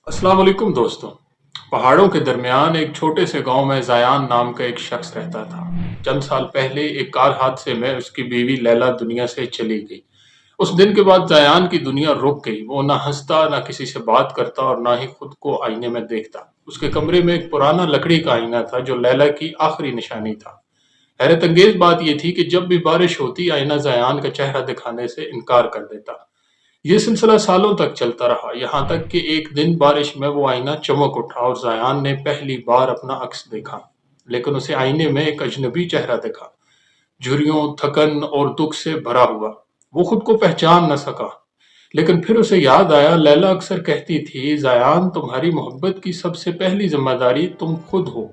अस्सलाम वालेकुम दोस्तों। पहाड़ों के दरमियान एक छोटे से गांव में ज़यान नाम का एक शख्स रहता था। चंद साल पहले एक कार हादसे में उसकी बीवी लैला दुनिया से चली गई। उस दिन के बाद ज़यान की दुनिया रुक गई। वो ना हंसता, ना किसी से बात करता और ना ही खुद को आईने में देखता। उसके कमरे में एक पुराना लकड़ी का आईना था जो लैला की आखिरी निशानी था। हैरत अंगेज बात यह थी कि जब भी बारिश होती, आईना ज़यान का चेहरा दिखाने से इनकार कर देता। ये सिलसिला सालों तक चलता रहा, यहाँ तक कि एक दिन बारिश में वो आईना चमक उठा और ज़यान ने पहली बार अपना अक्स देखा। लेकिन उसे आईने में एक अजनबी चेहरा दिखा, झुर्रियों, थकन और दुख से भरा हुआ। वो खुद को पहचान न सका। लेकिन फिर उसे याद आया, लैला अक्सर कहती थी, ज़यान, तुम्हारी मोहब्बत की सबसे पहली जिम्मेदारी तुम खुद हो।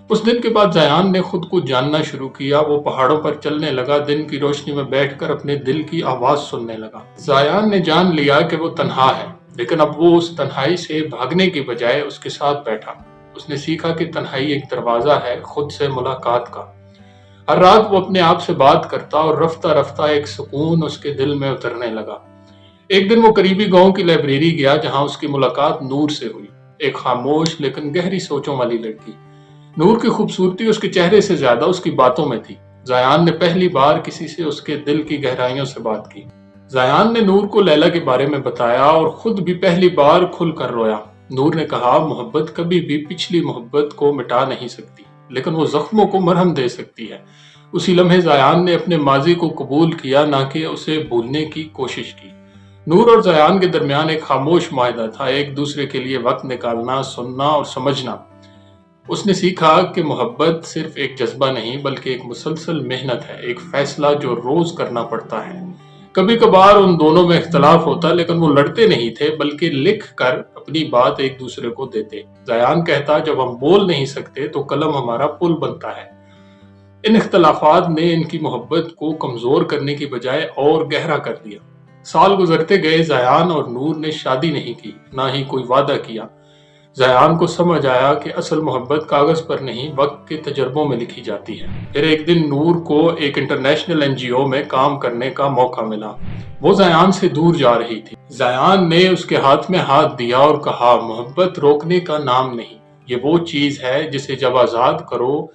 उस दिन के बाद ज़यान ने खुद को जानना शुरू किया। वो पहाड़ों पर चलने लगा, दिन की रोशनी में बैठकर अपने दिल की आवाज़ सुनने लगा। ज़यान ने जान लिया कि वो तन्हा है, लेकिन अब वो उस तन्हाई से भागने की बजाय उसके साथ बैठा। उसने सीखा कि तन्हाई एक दरवाज़ा है खुद से मुलाकात का। हर रात वो अपने आप से बात करता और रफ्ता रफ्ता एक सुकून उसके दिल में उतरने लगा। एक दिन वो करीबी गांव की लाइब्रेरी गया जहां उसकी मुलाकात नूर से हुई, एक खामोश लेकिन गहरी सोचों वाली लड़की। नूर की खूबसूरती उसके चेहरे से ज्यादा उसकी बातों में थी। ज़यान ने पहली बार किसी से उसके दिल की गहराइयों से बात की। ज़यान ने नूर को लैला के बारे में बताया और खुद भी पहली बार खुलकर रोया। नूर ने कहा, मोहब्बत कभी भी पिछली मोहब्बत को मिटा नहीं सकती, लेकिन वो जख्मों को मरहम दे सकती है। उसी लम्हे ज़यान ने अपने माजी को कबूल किया, ना कि उसे भूलने की कोशिश की। नूर और ज़यान के दरमियान एक खामोश माहिदा था, एक दूसरे के लिए वक्त निकालना, सुनना और समझना। उसने सीखा कि मोहब्बत सिर्फ एक जज्बा नहीं बल्कि एक मुसलसल मेहनत है, एक फैसला जो रोज करना पड़ता है। कभी कभार उन दोनों में इख्तलाफ होता, लेकिन वो लड़ते नहीं थे बल्कि लिख कर अपनी बात एक दूसरे को देते। ज़यान कहता, जब हम बोल नहीं सकते तो कलम हमारा पुल बनता है। इन इख्तलाफात ने इनकी मोहब्बत को कमजोर करने की बजाय और गहरा कर दिया। साल गुजरते गए, ज़यान और नूर ने शादी नहीं की, ना ही कोई वादा किया। ज़यान को समझ आया कि असल मोहब्बत कागज पर नहीं, वक्त के तजर्बों में लिखी जाती है। फिर एक दिन नूर को एक इंटरनेशनल एनजीओ में काम करने का मौका मिला। वो ज़यान से दूर जा रही थी। ज़यान ने उसके हाथ में हाथ दिया और कहा, मोहब्बत रोकने का नाम नहीं, ये वो चीज है जिसे जब आजाद करो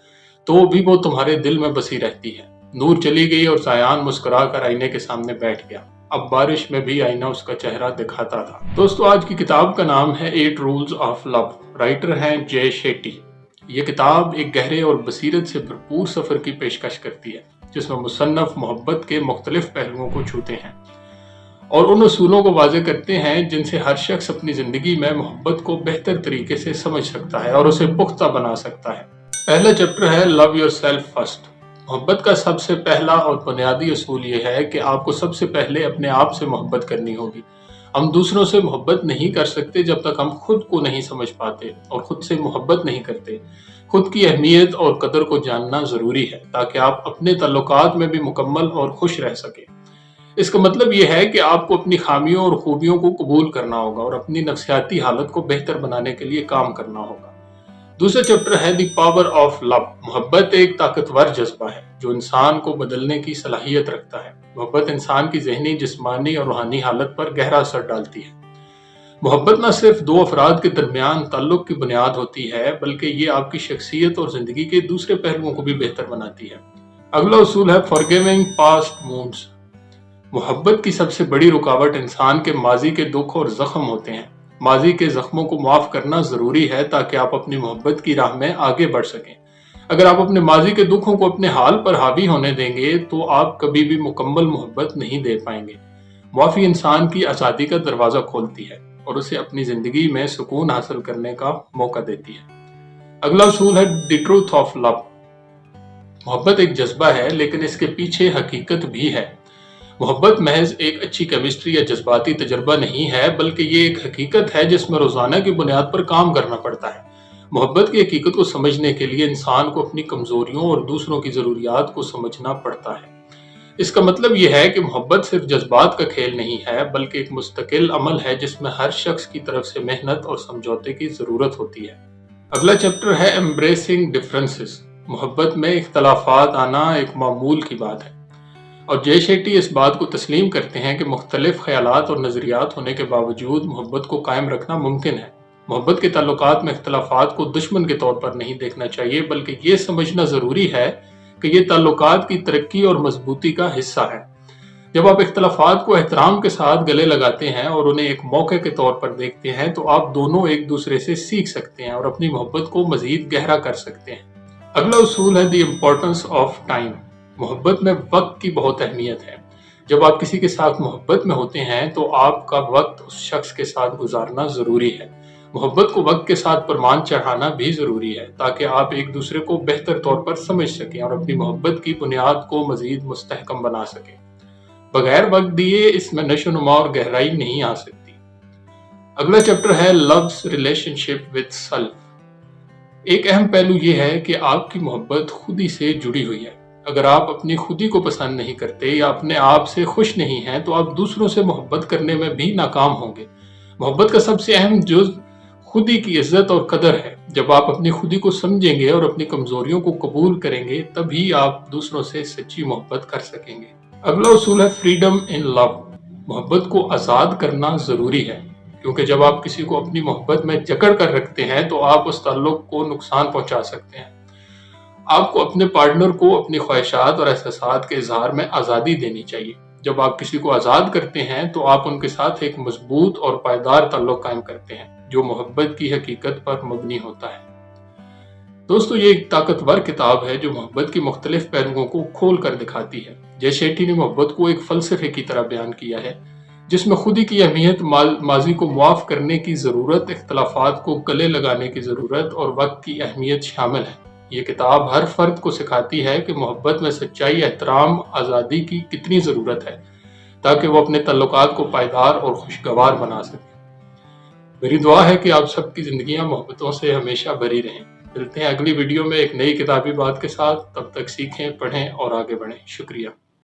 तो भी वो तुम्हारे दिल में बसी रहती है। नूर चली गई और ज़यान मुस्कुरा कर आईने के सामने बैठ गया। अब बारिश में भी आईना उसका चेहरा दिखाता था। दोस्तों, आज की किताब का नाम है 8 रूल्स ऑफ लव। राइटर हैं जय शेट्टी। ये किताब एक गहरे और बसीरत से भरपूर सफर की पेशकश करती है, जिसमें मुसन्नफ मोहब्बत के मुख्तलिफ पहलुओं को छूते हैं और उन असूलों को वाज़ेह करते हैं जिनसे हर शख्स अपनी जिंदगी में मोहब्बत को बेहतर तरीके से समझ सकता है और उसे पुख्ता बना सकता है। पहला चैप्टर है लव योरसेल्फ फर्स्ट। मोहब्बत का सबसे पहला और बुनियादी असूल ये है कि आपको सबसे पहले अपने आप से मोहब्बत करनी होगी। हम दूसरों से मोहब्बत नहीं कर सकते जब तक हम खुद को नहीं समझ पाते और खुद से मोहब्बत नहीं करते। खुद की अहमियत और कदर को जानना ज़रूरी है ताकि आप अपने ताल्लुकात में भी मुकम्मल और खुश रह सकें। इसका मतलब यह है कि आपको अपनी खामियों और खूबियों को कबूल करना होगा और अपनी नफ्सियाती हालत को बेहतर बनाने के लिए काम करना होगा। दूसरा चैप्टर है द पावर ऑफ लव। मोहब्बत एक ताकतवर जज्बा है जो इंसान को बदलने की सलाहियत रखता है। मोहब्बत इंसान की जहनी, जिस्मानी और रूहानी हालत पर गहरा असर डालती है। मोहब्बत न सिर्फ दो अफराद के दरमियान ताल्लुक की बुनियाद होती है, बल्कि ये आपकी शख्सियत और जिंदगी के दूसरे पहलुओं को भी बेहतर बनाती है। अगला उसूल है फॉरगिविंग पास्ट वुंड्स। मोहब्बत की सबसे बड़ी रुकावट इंसान के माजी के दुख और जख्म होते हैं। माजी के जख्मों को माफ करना जरूरी है ताकि आप अपनी मोहब्बत की राह में आगे बढ़ सकें। अगर आप अपने माजी के दुखों को अपने हाल पर हावी होने देंगे तो आप कभी भी मुकम्मल मोहब्बत नहीं दे पाएंगे। माफी इंसान की आज़ादी का दरवाजा खोलती है और उसे अपनी जिंदगी में सुकून हासिल करने का मौका देती है। अगला उसूल है द ट्रूथ ऑफ लव। मोहब्बत एक जज्बा है, लेकिन इसके पीछे हकीकत भी है। मोहब्बत महज एक अच्छी केमिस्ट्री या जज्बाती तजर्बा नहीं है, बल्कि ये एक हकीकत है जिसमें रोजाना की बुनियाद पर काम करना पड़ता है। मोहब्बत की हकीकत को समझने के लिए इंसान को अपनी कमजोरियों और दूसरों की जरूरियात को समझना पड़ता है। इसका मतलब यह है कि मोहब्बत सिर्फ जज्बात का खेल नहीं है, बल्कि एक मुस्तकिल अमल है जिसमें हर शख्स की तरफ से मेहनत और समझौते की जरूरत होती है। अगला चैप्टर है एम्ब्रेसिंग डिफरेंसेस। मोहब्बत में इख्तलाफात आना एक मामूल की बात है और जय शेट्टी इस बात को तस्लीम करते हैं कि मुख्तलिफ ख्यालात और नज़रियात होने के बावजूद मोहब्बत को कायम रखना मुमकिन है। मोहब्बत के ताल्लुकात में इख्तलाफात को दुश्मन के तौर पर नहीं देखना चाहिए, बल्कि ये समझना ज़रूरी है कि ये ताल्लुकात की तरक्की और मजबूती का हिस्सा है। जब आप इख्तलाफात को एहतराम के साथ गले लगाते हैं और उन्हें एक मौके के तौर पर देखते हैं, तो आप दोनों एक दूसरे से सीख सकते हैं और अपनी मोहब्बत को मज़ीद गहरा कर सकते हैं। अगला उसूल है द इम्पोर्टेंस ऑफ टाइम। मोहब्बत में वक्त की बहुत अहमियत है। जब आप किसी के साथ मोहब्बत में होते हैं तो आपका वक्त उस शख्स के साथ गुजारना ज़रूरी है। मोहब्बत को वक्त के साथ परवान चढ़ाना भी ज़रूरी है, ताकि आप एक दूसरे को बेहतर तौर पर समझ सकें और अपनी मोहब्बत की बुनियाद को मज़ीद मुस्तहकम बना सकें। बगैर वक्त दिए इसमें नशोनुमा और गहराई नहीं आ सकती। अगला चैप्टर है लव्स रिलेशनशिप विद सेल्फ। एक अहम पहलू यह है कि आपकी मोहब्बत खुदी से जुड़ी हुई है। अगर आप अपनी खुदी को पसंद नहीं करते या अपने आप से खुश नहीं हैं, तो आप दूसरों से मोहब्बत करने में भी नाकाम होंगे। मोहब्बत का सबसे अहम जुज़ खुदी की इज्जत और कदर है। जब आप अपनी खुदी को समझेंगे और अपनी कमजोरियों को कबूल करेंगे, तभी आप दूसरों से सच्ची मोहब्बत कर सकेंगे। अगला उसूल है फ्रीडम इन लव। मोहब्बत को आज़ाद करना ज़रूरी है, क्योंकि जब आप किसी को अपनी मोहब्बत में जकड़ कर रखते हैं तो आप उस ताल्लुक को नुकसान पहुंचा सकते हैं। आपको अपने पार्टनर को अपनी ख्वाहिशात और एहसासात के इजहार में आज़ादी देनी चाहिए। जब आप किसी को आज़ाद करते हैं तो आप उनके साथ एक मजबूत और पायदार ताल्लुक कायम करते हैं, जो मोहब्बत की हकीकत पर मबनी होता है। दोस्तों, ये एक ताकतवर किताब है जो मोहब्बत की मुख्तलिफ पहलुओं को खोल कर दिखाती है। जय शेट्टी ने मोहब्बत को एक फलसफे की तरह बयान किया है, जिसमें खुदी की अहमियत, माजी को मुआफ करने की ज़रूरत, इख्तलाफात को गले लगाने की ज़रूरत और वक्त की अहमियत शामिल है। ये किताब हर फर्द को सिखाती है कि मोहब्बत में सच्चाई, एहतराम, आज़ादी की कितनी ज़रूरत है, ताकि वो अपने तल्लुकात को पायदार और खुशगवार बना सके। मेरी दुआ है कि आप सबकी ज़िंदगियाँ मोहब्बतों से हमेशा भरी रहें। मिलते हैं अगली वीडियो में एक नई किताबी बात के साथ। तब तक सीखें, पढ़ें और आगे बढ़ें। शुक्रिया।